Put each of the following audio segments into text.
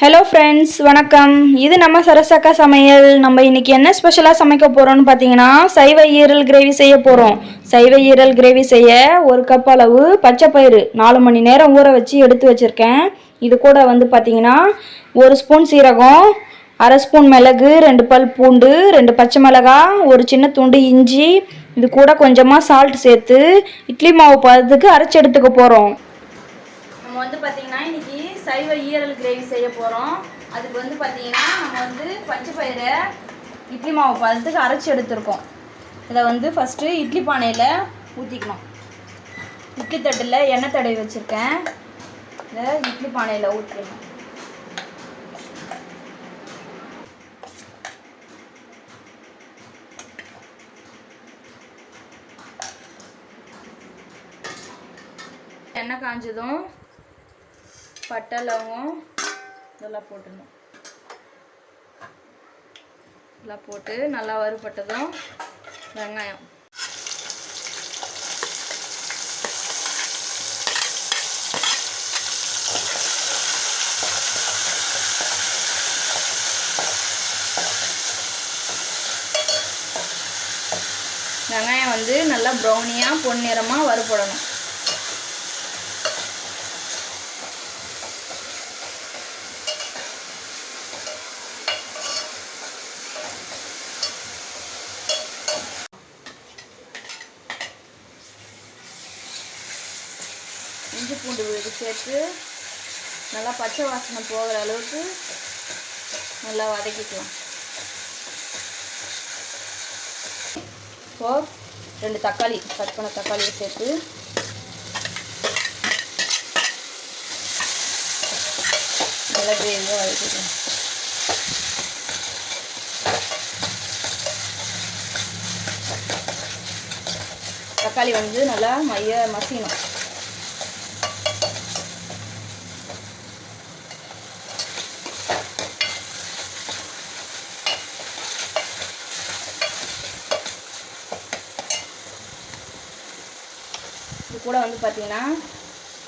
Hello friends, வணக்கம். இது நம்ம சரசக்கா சமையல். நம்ம இன்னைக்கு என்ன ஸ்பெஷலாக சமைக்க போகிறோம்னு பார்த்தீங்கன்னா சைவ ஈரல் கிரேவி செய்ய போகிறோம். சைவ ஈரல் கிரேவி செய்ய 1 கப் அளவு பச்சை பயிறு 4 மணி நேரம் ஊற வச்சு எடுத்து வச்சுருக்கேன். இது கூட பார்த்தீங்கன்னா 1 ஸ்பூன் சீரகம், 1/2 ஸ்பூன் மிளகு, 2 பல் பூண்டு, 2 பச்சை மிளகாய், ஒரு சின்ன துண்டு இஞ்சி, இது கூட கொஞ்சமாக சால்ட் சேர்த்து இட்லி மாவு பதத்துக்கு அரைச்சி எடுத்துக்க போகிறோம். நம்ம பார்த்தீங்கன்னா இன்னைக்கு சைவ ஈரல் கிரேவி செய்ய போகிறோம். அதுக்கு பார்த்தீங்கன்னா நம்ம பச்சை பயிரை இட்லி மாவு பதத்துக்கு அரைச்சி எடுத்துருக்கோம். இதை ஃபஸ்ட்டு இட்லி பானையில் ஊற்றிக்கணும். இட்லி தட்டில் எண்ணெய் தடவி வச்சுருக்கேன். இதை இட்லி பானையில் ஊற்றிக்கணும். எண்ணெய் காஞ்சதும் பட்டை, லவங்கம் இதெல்லாம் போட்டுடணும். இதெல்லாம் போட்டு நல்லா வறுபட்டதும் வெங்காயம், வெங்காயம் நல்லா ப்ரௌனியாக பொன்னிறமாக வறுபடணும். இஞ்சி பூண்டு விழுது சேர்த்து நல்லா பச்சை வாசனை போகிற அளவுக்கு நல்லா வதக்கிக்கலாம். இப்போது 2 தக்காளி, கட் பண்ண தக்காளியை சேர்த்து நல்லா கிரேவியாக வதக்கிக்கலாம். தக்காளி நல்லா மசியணும். இது கூட பார்த்தீங்கன்னா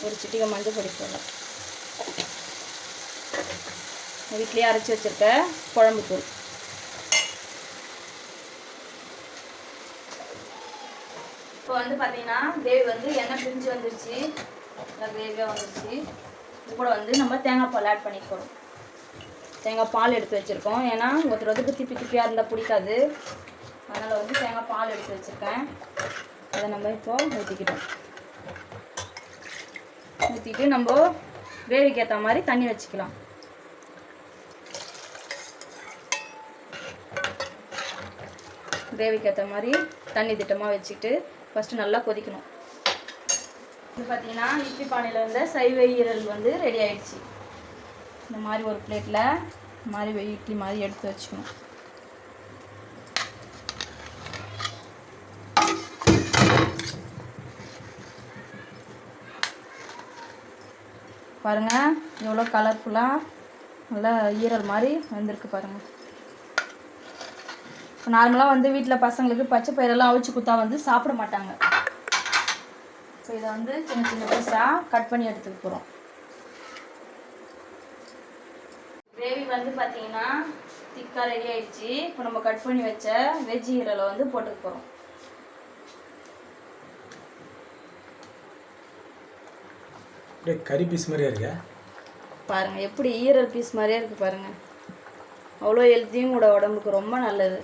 ஒரு சிட்டிகை மஞ்சள் பொடி போடலாம். வீட்லேயே அரைச்சி வச்சுருக்க குழம்பு தூள். இப்போ பார்த்தீங்கன்னா கிரேவி எண்ணெய் பிரிஞ்சு வந்துருச்சு. நல்லா கிரேவியாக வந்துருச்சு. இது கூட நம்ம தேங்காய் பால் ஆட் பண்ணிக்கணும். தேங்காய் பால் எடுத்து வச்சுருக்கோம். ஏன்னா ஒருத்தருக்கு திப்பியாக இருந்தால் பிடிக்காது. அதனால் தேங்காய் பால் எடுத்து வச்சுருக்கேன். அதை நம்ம இப்போ ஊற்றிக்கிட்டோம். ஊற்றிட்டு நம்ம கிரேவிக்கு ஏற்ற மாதிரி தண்ணி வச்சுக்கலாம். கிரேவிக்கு ஏற்ற மாதிரி தண்ணி திட்டமாக வச்சுக்கிட்டு ஃபஸ்ட்டு நல்லா கொதிக்கணும். இது பார்த்தீங்கன்னா இட்லி பானையில் சைவ ஈரல் ரெடி ஆயிடுச்சு. இந்த மாதிரி ஒரு பிளேட்டில் இந்த மாதிரி இட்லி மாதிரி எடுத்து வச்சுக்கணும். பாருங்கள் எவ்வளோ கலர்ஃபுல்லாக நல்லா ஈரல் மாதிரி வந்திருக்கு பாருங்கள். இப்போ நார்மலாக வீட்டில் பசங்களுக்கு பச்சை பயிரெல்லாம் அவிச்சு கொடுத்தா சாப்பிட மாட்டாங்க. இப்போ இதை சின்ன சின்ன பீஸாக கட் பண்ணி எடுத்துக்க போகிறோம். கிரேவி பார்த்தீங்கன்னா திக்காக ரெடி ஆயிடுச்சு. இப்போ நம்ம கட் பண்ணி வச்ச வெஜ் ஈரலை போட்டுக்க போகிறோம். கறி பீஸ் மாதிரியா இருக்கா பாருங்கள், எப்படி ஈரல் பீஸ் மாதிரியே இருக்குது பாருங்கள். அவ்வளோ ஹெல்த்தியும் கூட, உடம்புக்கு ரொம்ப நல்லது.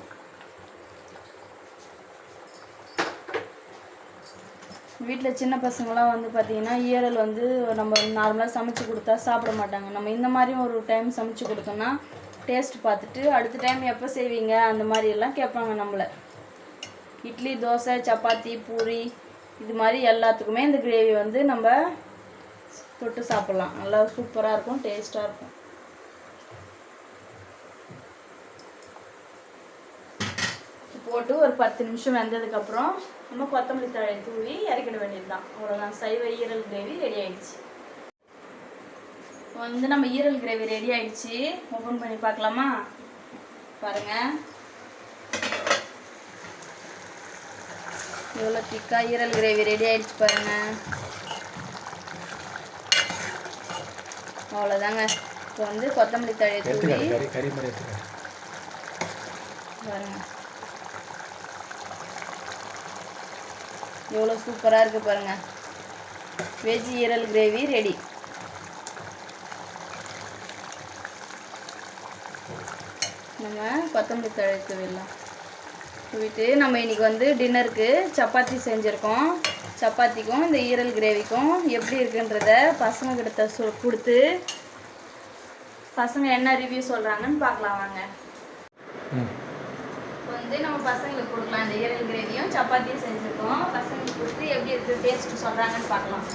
வீட்டில் சின்ன பசங்களாம் பார்த்தீங்கன்னா ஈரல் நம்ம நார்மலாக சமைச்சு கொடுத்தா சாப்பிட மாட்டாங்க. நம்ம இந்த மாதிரியும் ஒரு டைம் சமைச்சு கொடுத்தோம்னா டேஸ்ட் பார்த்துட்டு அடுத்த டைம் எப்போ செய்வீங்க அந்த மாதிரியெல்லாம் கேட்பாங்க நம்மளை. இட்லி, தோசை, சப்பாத்தி, பூரி இது மாதிரி எல்லாத்துக்குமே இந்த கிரேவி நம்ம தொட்டு சாப்பிட்லாம். நல்லா சூப்பராக இருக்கும், டேஸ்ட்டாக இருக்கும். போட்டு ஒரு 10 நிமிஷம் வெந்ததுக்கப்புறம் நம்ம கொத்தமல்லி தழை தூவி இறக்கிட வேண்டியது தான். அவ்வளோதான், சைவ ஈரல் கிரேவி ரெடி ஆயிடுச்சு. நம்ம ஈரல் கிரேவி ரெடி ஆயிடுச்சு. ஓப்பன் பண்ணி பார்க்கலாமா? பாருங்கள் எவ்வளோ திக்காக ஈரல் கிரேவி ரெடி ஆயிடுச்சு பாருங்கள். அவ்வளோதாங்க, இப்போ வந்து கொத்தமல்லி தழையை தூவி எடுத்துக்காரு கறி கறி மாதிரி எடுத்துக்காரு. பாருங்க எவ்வளோ சூப்பராக இருக்குது பாருங்கள். வெஜ் ஈரல் கிரேவி ரெடி. நம்ம கொத்தமல்லி தழை தூவிடலாம். தூவிட்டு நம்ம இன்றைக்கி வந்து டின்னருக்கு சப்பாத்தி செஞ்சுருக்கோம். சப்பாத்திக்கும் இந்த ஈரல் கிரேவிக்கும் எப்படி இருக்குன்றத பசங்கக்கிட்ட கொடுத்து பசங்க என்ன ரிவ்யூ சொல்கிறாங்கன்னு பார்க்கலாம் வாங்க. இப்போ வந்து நம்ம பசங்களுக்கு கொடுக்கலாம். இந்த ஈரல் கிரேவியும் சப்பாத்தியும் செஞ்சுருக்கோம். பசங்களுக்கு கொடுத்து எப்படி இருக்குது டேஸ்ட்டு சொல்கிறாங்கன்னு பார்க்கலாம்.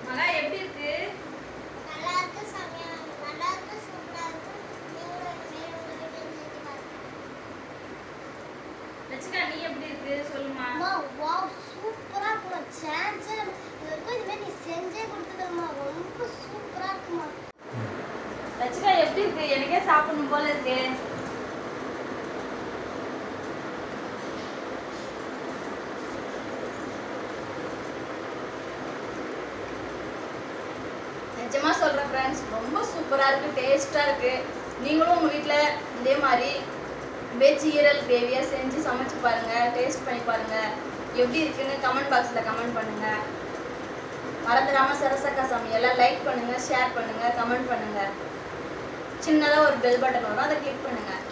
மகா எப்படி இருக்கு? நல்லா இருக்கு சாமியா. நல்லா இருக்கு, சூப்பரா இருக்கு. நீங்களும் உங்க வீட்டுல செஞ்சு பாருங்க. லட்சிகா நீ எப்படி இருக்கு சொல்லுமா. அம்மா வாவ் சூப்பரா இருக்குமா. சான்ஸே இது வரைக்கும் இதுமாதிரி நீ செஞ்சே கொடுத்துக்கம்மா. ரொம்ப சூப்பரா இருக்குமா. லட்சிகா எப்படி இருக்கு? எனக்கே சாப்பிடணும் போல இருக்கு. நிஜமாக சொல்கிறேன் ஃப்ரெண்ட்ஸ், ரொம்ப சூப்பராக இருக்குது, டேஸ்ட்டாக இருக்குது. நீங்களும் உங்கள் வீட்டில் இதே மாதிரி வெஜ் ஈரல் கிரேவியாக செஞ்சு சமைச்சு பாருங்கள், டேஸ்ட் பண்ணி பாருங்கள். எப்படி இருக்குன்னு கமெண்ட் பாக்ஸில் கமெண்ட் பண்ணுங்கள். மறந்துடாமல் சரசக்கா சமையலை லைக் பண்ணுங்கள், ஷேர் பண்ணுங்கள், கமெண்ட் பண்ணுங்கள். சின்னதாக ஒரு பெல் பட்டன் வரும், அதை கிளிக் பண்ணுங்கள்.